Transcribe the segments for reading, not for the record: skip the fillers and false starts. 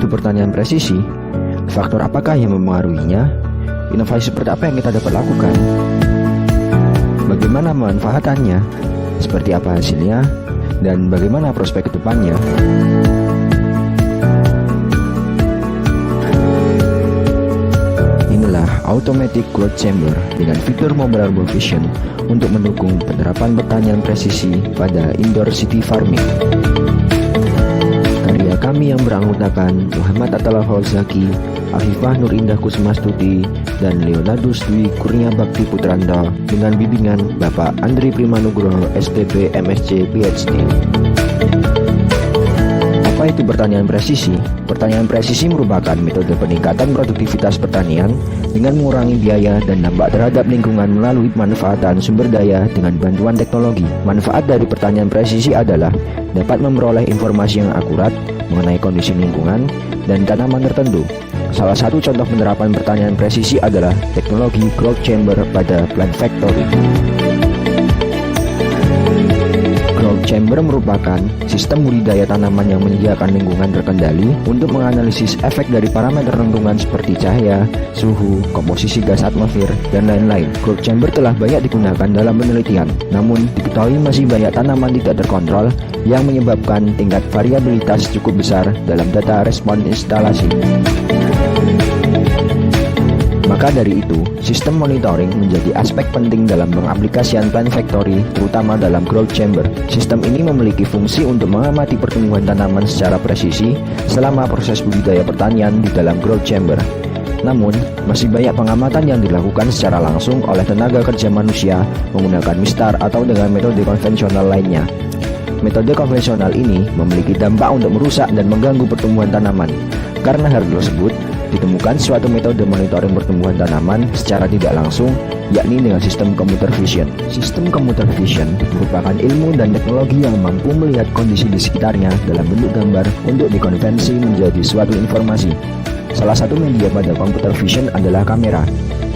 itu pertanian presisi? Faktor apakah yang mempengaruhinya? Inovasi seperti apa yang kita dapat lakukan? Bagaimana pemanfaatannya? Seperti apa hasilnya? Dan bagaimana prospek ke depannya? Inilah Automatic Growth Chamber dengan fitur Mobile Robovision untuk mendukung penerapan pertanian presisi pada indoor city farming. Karya kami yang beranggotakan Muhammad Atallah Zaki, Afifah Nur Indah Kusmastuti, dan Leonardus Dwi Kurnia Bakti Putranta dengan bimbingan Bapak Andri Primanugroho SPP MSc PhD. Apa itu pertanian presisi? Pertanian presisi merupakan metode peningkatan produktivitas pertanian dengan mengurangi biaya dan dampak terhadap lingkungan melalui pemanfaatan sumber daya dengan bantuan teknologi. Manfaat dari pertanian presisi adalah dapat memperoleh informasi yang akurat mengenai kondisi lingkungan dan tanaman tertentu. Salah satu contoh penerapan pertanian presisi adalah teknologi growth chamber pada plant factory. Growth chamber merupakan sistem budidaya tanaman yang menyediakan lingkungan terkendali untuk menganalisis efek dari parameter lingkungan seperti cahaya, suhu, komposisi gas atmosfer, dan lain-lain. Growth chamber telah banyak digunakan dalam penelitian, namun diketahui masih banyak tanaman tidak terkontrol yang menyebabkan tingkat variabilitas cukup besar dalam data respon instalasi. Maka dari itu, sistem monitoring menjadi aspek penting dalam pengaplikasian plant factory, terutama dalam growth chamber. Sistem ini memiliki fungsi untuk mengamati pertumbuhan tanaman secara presisi selama proses budidaya pertanian di dalam growth chamber. Namun, masih banyak pengamatan yang dilakukan secara langsung oleh tenaga kerja manusia menggunakan mistar atau dengan metode konvensional lainnya. Metode konvensional ini memiliki dampak untuk merusak dan mengganggu pertumbuhan tanaman. Karena hal tersebut, ditemukan suatu metode monitoring pertumbuhan tanaman secara tidak langsung, yakni dengan sistem computer vision. Sistem computer vision merupakan ilmu dan teknologi yang mampu melihat kondisi di sekitarnya dalam bentuk gambar untuk dikonversi menjadi suatu informasi. Salah satu media pada computer vision adalah kamera.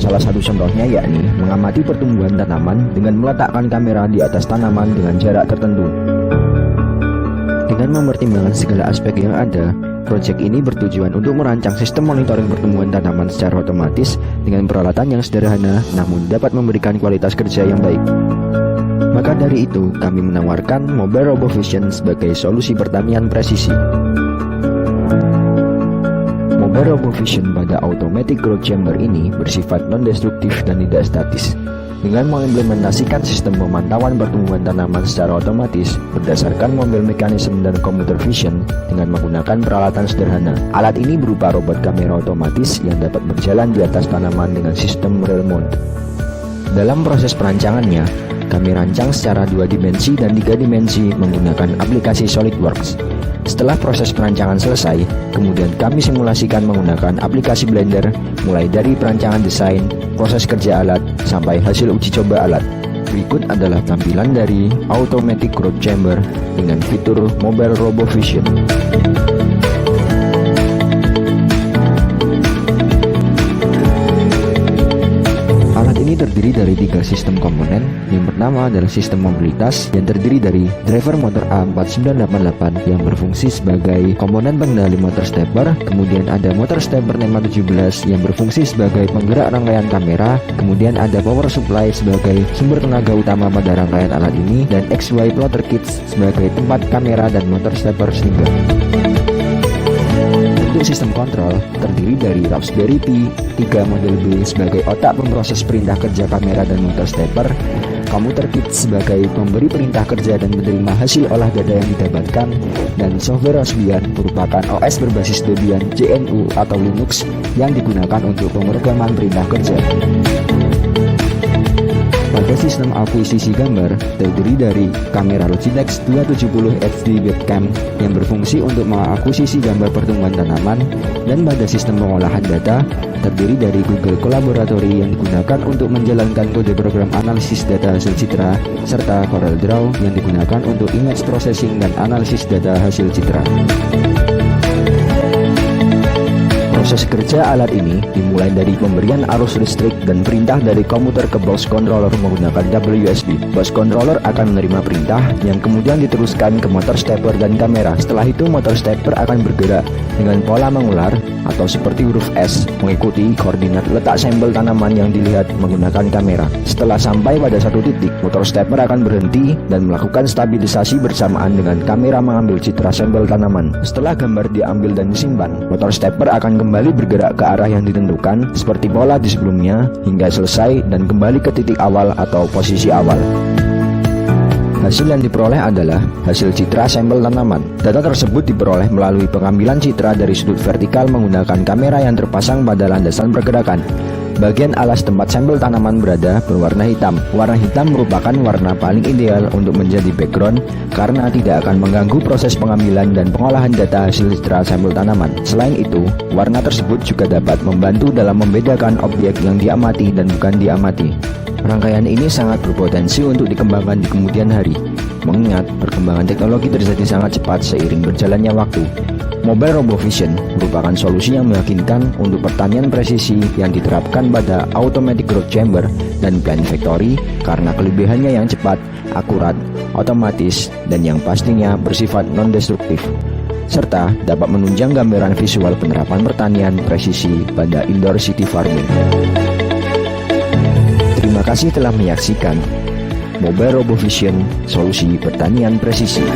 Salah satu contohnya yakni mengamati pertumbuhan tanaman dengan meletakkan kamera di atas tanaman dengan jarak tertentu. Dengan mempertimbangkan segala aspek yang ada, proyek ini bertujuan untuk merancang sistem monitoring pertumbuhan tanaman secara otomatis dengan peralatan yang sederhana namun dapat memberikan kualitas kerja yang baik. Maka dari itu, kami menawarkan Mobile Robovision sebagai solusi pertanian presisi. Mobile Robovision pada Automatic Growth Chamber ini bersifat non-destruktif dan tidak statis. Dengan mengimplementasikan sistem pemantauan pertumbuhan tanaman secara otomatis berdasarkan mobil mekanisme dan computer vision dengan menggunakan peralatan sederhana. Alat ini berupa robot kamera otomatis yang dapat berjalan di atas tanaman dengan sistem real mount. Dalam proses perancangannya, kami rancang secara 2 dimensi dan 3 dimensi menggunakan aplikasi SolidWorks. Setelah proses perancangan selesai, kemudian kami simulasikan menggunakan aplikasi Blender, mulai dari perancangan desain, proses kerja alat, sampai hasil uji coba alat. Berikut adalah tampilan dari Automatic Growth Chamber dengan fitur Mobile Robovision. Ini terdiri dari 3 sistem komponen. Yang pertama adalah sistem mobilitas yang terdiri dari driver motor A4988 yang berfungsi sebagai komponen pengendali motor stepper, kemudian ada motor stepper NEMA 17 yang berfungsi sebagai penggerak rangkaian kamera, kemudian ada power supply sebagai sumber tenaga utama pada rangkaian alat ini, dan XY plotter kits sebagai tempat kamera dan motor stepper sehingga. Untuk sistem kontrol terdiri dari Raspberry Pi 3 model B sebagai otak pemproses perintah kerja kamera dan motor stepper, komputer kit sebagai pemberi perintah kerja dan menerima hasil olah data yang didapatkan, dan software Raspbian merupakan OS berbasis Debian GNU atau Linux yang digunakan untuk pemrograman perintah kerja. Pada sistem akuisisi gambar terdiri dari kamera Logitech 270 HD webcam yang berfungsi untuk mengakuisisi gambar pertumbuhan tanaman, dan pada sistem pengolahan data terdiri dari Google Collaboratory yang digunakan untuk menjalankan kode program analisis data hasil citra, serta CorelDRAW yang digunakan untuk image processing dan analisis data hasil citra. Proses kerja alat ini dimulai dari pemberian arus listrik dan perintah dari komputer ke box controller menggunakan WSD. Box controller akan menerima perintah yang kemudian diteruskan ke motor stepper dan kamera. Setelah itu motor stepper akan bergerak dengan pola mengular atau seperti huruf S mengikuti koordinat letak sampel tanaman yang dilihat menggunakan kamera. Setelah sampai pada satu titik, motor stepper akan berhenti dan melakukan stabilisasi bersamaan dengan kamera mengambil citra sampel tanaman. Setelah gambar diambil dan disimpan, motor stepper akan kembali bergerak ke arah yang ditentukan seperti pola di sebelumnya hingga selesai dan kembali ke titik awal atau posisi awal. Hasil yang diperoleh adalah hasil citra sampel tanaman. Data tersebut diperoleh melalui pengambilan citra dari sudut vertikal menggunakan kamera yang terpasang pada landasan pergerakan. Bagian alas tempat sampel tanaman berada berwarna hitam. Warna hitam merupakan warna paling ideal untuk menjadi background karena tidak akan mengganggu proses pengambilan dan pengolahan data hasil citra sampel tanaman. Selain itu, warna tersebut juga dapat membantu dalam membedakan objek yang diamati dan bukan diamati. Rangkaian ini sangat berpotensi untuk dikembangkan di kemudian hari, mengingat perkembangan teknologi terjadi sangat cepat seiring berjalannya waktu. Mobile RoboVision merupakan solusi yang meyakinkan untuk pertanian presisi yang diterapkan pada automatic growth chamber dan plant factory karena kelebihannya yang cepat, akurat, otomatis, dan yang pastinya bersifat non-destruktif, serta dapat menunjang gambaran visual penerapan pertanian presisi pada indoor city farming. Terima kasih telah menyaksikan Mobile RoboVision, solusi pertanian presisi.